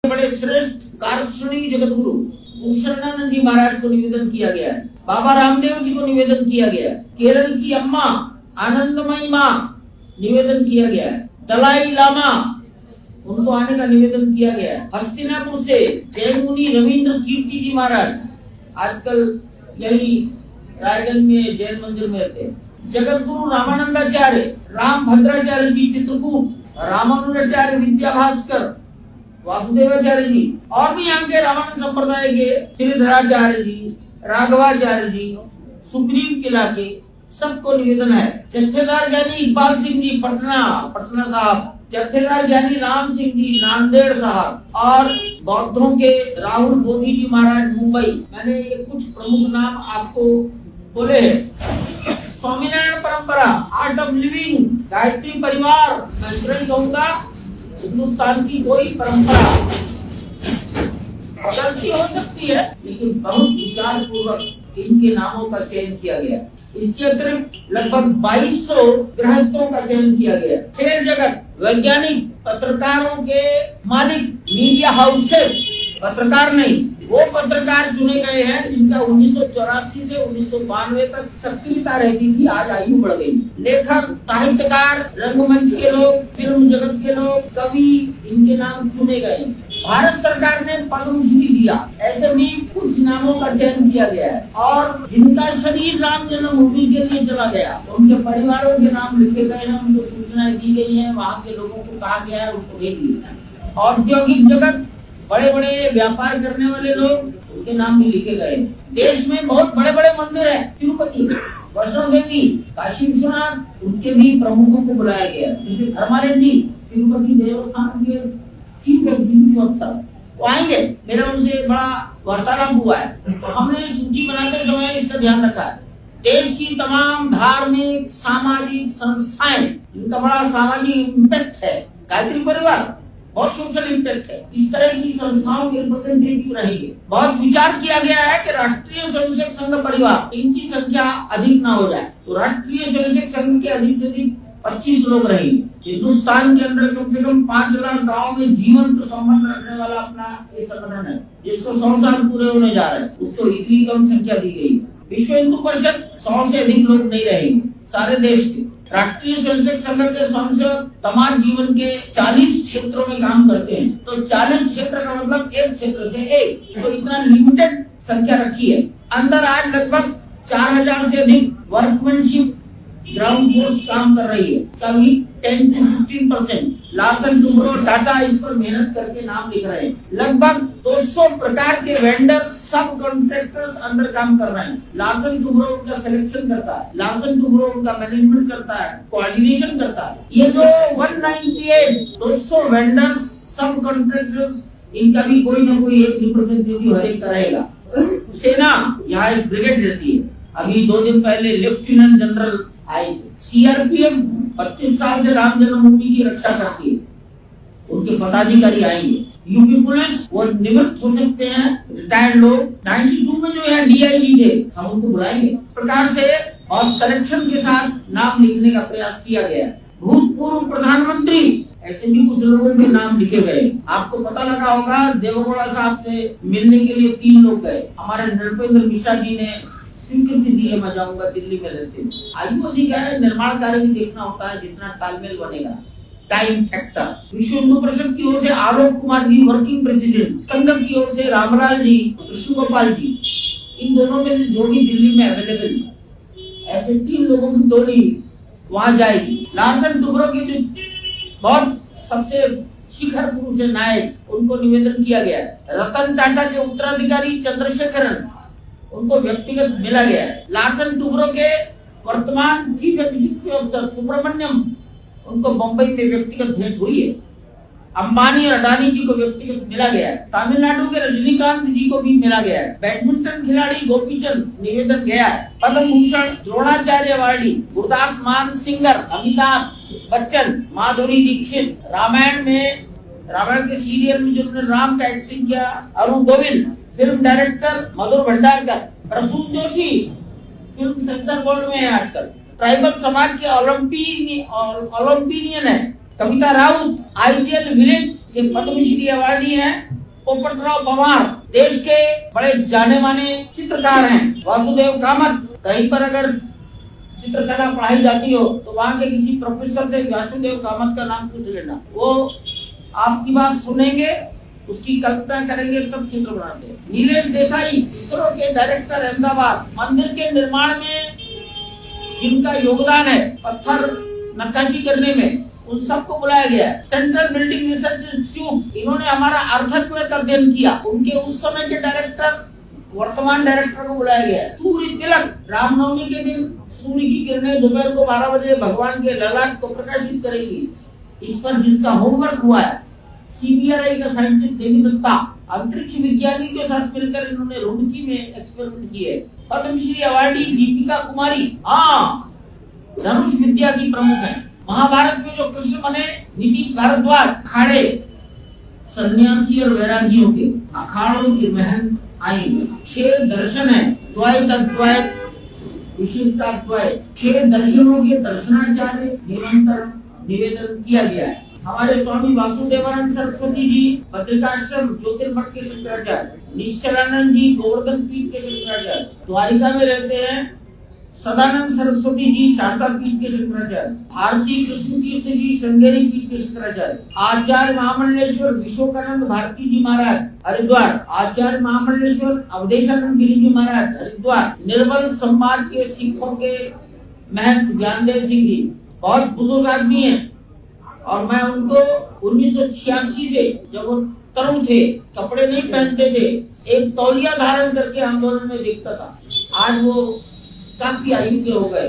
बड़े श्रेष्ठ कारश्रेणी जगत गुरु भूषणानंद जी महाराज को निवेदन किया गया है। बाबा रामदेव जी को निवेदन किया गया है। केरल की अम्मा आनंदमयी माँ निवेदन किया गया है। दलाई लामा उनको आने का निवेदन किया गया है। हस्तिनापुर से जैन मुनि रविंद्र कीर्ति जी महाराज आजकल यही रायगंज में जैन मंदिर में रहते हैं। जगत गुरु रामानंदाचार्य राम भद्राचार्य जी चित्रकूट, रामानुजाचार्य विद्या भास्कर, वासुदेवाचार्य जी और भी यहाँ के रामानंद संप्रदाय के श्रीधराचार्य जी, राघवाचार्य जी, सुग्रीव किला के सबको निवेदन है। जत्थेदार ज्ञानी इकबाल सिंह जी पटना साहब, जत्थेदार ज्ञानी राम सिंह जी नांदेड़ साहब और बौद्धों के राहुल बोधी जी महाराज मुंबई। मैंने ये कुछ प्रमुख नाम आपको बोले हैं। स्वामीनारायण परंपरा, आर्ट ऑफ लिविंग, गायत्री परिवार, मैं इतना ही कहूँगा हिंदुस्तान की कोई परंपरा गलती हो सकती है लेकिन बहुत विचार पूर्वक इनके नामों का चयन किया गया। इसके अतिरिक्त लगभग 2200 गृहस्थों का चयन किया गया। खेल जगत, वैज्ञानिक, पत्रकारों के मालिक, मीडिया हाउसेस, पत्रकार नहीं वो पत्रकार चुने गए हैं जिनका 1984 से 1992 तक सक्रियता रहती थी, आज आयु बढ़ गई। लेखक, साहित्यकार, रंगमंच के लोग, फिल्म जगत के लोग, कवि, इनके नाम चुने गए। भारत सरकार ने पद्मश्री दिया, ऐसे भी कुछ नामों का चयन किया गया है। और जिनका शरीर राम जन्मभूमि के लिए चला गया उनके परिवारों के नाम लिखे गए हैं, उनको सूचनाएं दी गई है, वहाँ के लोगों को कहा गया है उनको भेज दिया। औद्योगिक जगत, बड़े बड़े व्यापार करने वाले लोग, उनके नाम भी लिखे गए। देश में बहुत बड़े बड़े मंदिर हैं, तिरुपति, वैष्णो देवी, काशी विश्वनाथ, उनके भी प्रमुखों को बुलाया गया। जैसे धर्मारेन जी तिरुपति देवस्थान के चीफ एग्जीक्यूटिव अफसर वो आएंगे, मेरा उनसे बड़ा वार्तालाप हुआ है। तो हमने सूची बनाते समय इसका ध्यान रखा है। देश की तमाम धार्मिक सामाजिक संस्थाएं जिनका बड़ा सामाजिक इम्पैक्ट है, गायत्री परिवार बहुत सोशल इम्पैक्ट है, इस तरह की संस्थाओं के रिप्रेजेंटेटिव रहेंगे। बहुत विचार किया गया है कि राष्ट्रीय स्वयंसेवक संघ परिवार इनकी संख्या अधिक ना हो जाए, तो राष्ट्रीय स्वयंसेवक संघ के अधिक से अधिक 25 लोग रहेंगे। हिंदुस्तान के अंदर कम से कम 5 लाख गाँव में जीवंत संबंध रखने वाला अपना ये संगठन है, जिसको 100 साल पूरे होने जा रहे हैं, उसको इतनी कम संख्या दी गई। विश्व हिंदू परिषद 100 से अधिक लोग नहीं रहेंगे सारे देश के। राष्ट्रीय स्वयंसेवक संघ के स्वयंसेवक तमाम जीवन के 40 क्षेत्रों में काम करते हैं, तो 40 क्षेत्र का मतलब एक क्षेत्र से एक, तो इतना लिमिटेड संख्या रखी है। अंदर आज लगभग 4000 से अधिक वर्कमैनशिप ग्राउंड फोर्स काम कर रही है, इसका भी 10 to 15%। लार्सन टुब्रो टाटा इस पर मेहनत करके नाम लिख रहे हैं। लगभग 200 प्रकार के वेंडर्स, सब कॉन्ट्रैक्टर्स अंदर काम कर रहे हैं। लार्सन टुब्रो उनका सिलेक्शन करता है, लार्सन टुब्रो उनका मैनेजमेंट करता है, कोऑर्डिनेशन करता है। ये जो 198 200 वेंडर्स, सब कॉन्ट्रैक्टर्स, इनका भी कोई ना कोई एक रिप्रेजेंटेटिव हर एक रहेगा। सेना, यहाँ एक ब्रिगेड रहती है। अभी 2 दिन पहले लेफ्टिनेंट जनरल आई। सीआरपीएफ 25 साल से राम जन्मभूमि की रक्षा करती है, उनके पदाधिकारी आएंगे। यूपी पुलिस वो निवृत्त हो सकते हैं, रिटायर्ड लोग। 92 में जो है डीआईजी थे, हम उनको बुलाएंगे। इस प्रकार से और सिलेक्शन के साथ नाम लिखने का प्रयास किया गया। भूतपूर्व प्रधानमंत्री, ऐसे भी कुछ लोगों के नाम लिखे गए। आपको पता लगा होगा देवेगौड़ा साहब से मिलने के लिए 3 लोग गए। हमारे नृपेंद्र मिश्रा जी ने स्वीकृति दी है, मैं जाऊंगा, दिल्ली में रहते हैं। आयु अधिक है, निर्माण कार्य भी देखना होता है, जितना तालमेल बनेगा, टाइम फैक्टर। विश्व हिंदू परिषद की ओर से आलोक कुमार जी वर्किंग प्रेसिडेंट, संघ की ओर से रामलाल जी, कृष्ण गोपाल जी, इन दोनों में से जो भी दिल्ली में अवेलेबल है, ऐसे 3 लोगों की टोली वहां जाएगी। लार्सन टुब्रो की जो बहुत सबसे शिखर पुरुष है, नायक, उनको निवेदन किया गया। रतन टाटा के उत्तराधिकारी चंद्रशेखरन, उनको व्यक्तिगत मिला गया है। लार्सन टुब्रो के वर्तमान चीफ एग्जीक्यूटिव अफसर सुब्रमण्यम, उनको बंबई में व्यक्तिगत भेंट हुई है। अंबानी और अडानी जी को व्यक्तिगत मिला गया है। तमिलनाडु के रजनीकांत जी को भी मिला गया है। बैडमिंटन खिलाड़ी गोपीचंद निवेदन गया है। पद्म भूषण द्रोणाचार्य अवार्डी गुरदास मान सिंगर, अमिताभ बच्चन, माधुरी दीक्षित, रामायण के सीरियल में जिन्होंने राम का एक्टिंग किया, Arun Govil, film director Madhur Bhandarkar, Prasoon Joshi film censor board में है आजकल। ट्राइबल समाज के ओलंपियन है, कविता राउत आइडियल विलेज के पद्मश्री अवार्डी हैं। पोपटराव पवार देश के बड़े जाने माने चित्रकार हैं। वासुदेव कामत, कहीं पर अगर चित्रकला पढ़ाई जाती हो तो वहाँ के किसी प्रोफेसर से वासुदेव कामत का नाम पूछ लेना, वो आपकी बात सुनेंगे, उसकी कल्पना करेंगे तब चित्र बनाते हैं। नीलेश देसाई इसरो के डायरेक्टर अहमदाबाद, मंदिर के निर्माण में जिनका योगदान है पत्थर नक्काशी करने में, उन सबको बुलाया गया। सेंट्रल बिल्डिंग रिसर्च इंस्टीट्यूट, इन्होंने हमारा अर्थक्वेक अध्ययन किया, उनके उस समय के डायरेक्टर वर्तमान डायरेक्टर को बुलाया गया। सूर्य तिलक, रामनवमी के दिन सूर्य की किरणें दोपहर को 12 बजे भगवान के ललाट को प्रकाशित करेगी। इस पर जिसका होमवर्क हुआ है सीबीआई का साइंटिस्ट देवी दत्ता, अंतरिक्ष विज्ञानी के साथ मिलकर इन्होंने रुड़की में एक्सपेरिमेंट किए। पद्मश्री अवार्डी दीपिका कुमारी, हाँ, धनुष विद्या की प्रमुख है। महाभारत में जो कृष्ण बने नीतीश भारद्वाज, अखाड़े सन्यासी और वैरागियों के अखाड़ों की महन आएंगे। 6 दर्शन है, द्वैत अद्वैत विशिष्टाद्वैत, 6 दर्शनों के दर्शनाचार्य निरंतर निवेदन किया गया है। हमारे स्वामी वासुदेवानंद सरस्वती जी बद्रिकाश्रम ज्योतिर्मठ के शंकराचार्य, निश्चलानंद जी गोवर्धन पीठ के शंकराचार्य, द्वारिका में रहते हैं सदानंद सरस्वती जी शारदा पीठ के शंकराचार्य, भारती कृष्ण तीर्थ जी श्रृंगेरी पीठ के शंकराचार्य, आचार्य महामंडलेश्वर विश्वकानंद भारती जी महाराज हरिद्वार, आचार्य महामंडलेश्वर अवधेशानंद गिरी जी महाराज हरिद्वार, निर्मल समाज के सिखों के महंत ज्ञानदेव सिंह जी, बहुत बुजुर्ग आदमी है और मैं उनको 1986 से जब वो तरुण थे, कपड़े नहीं पहनते थे, एक तौलिया धारण करके आंदोलन में देखता था। आज वो काफी आयु के हो गए।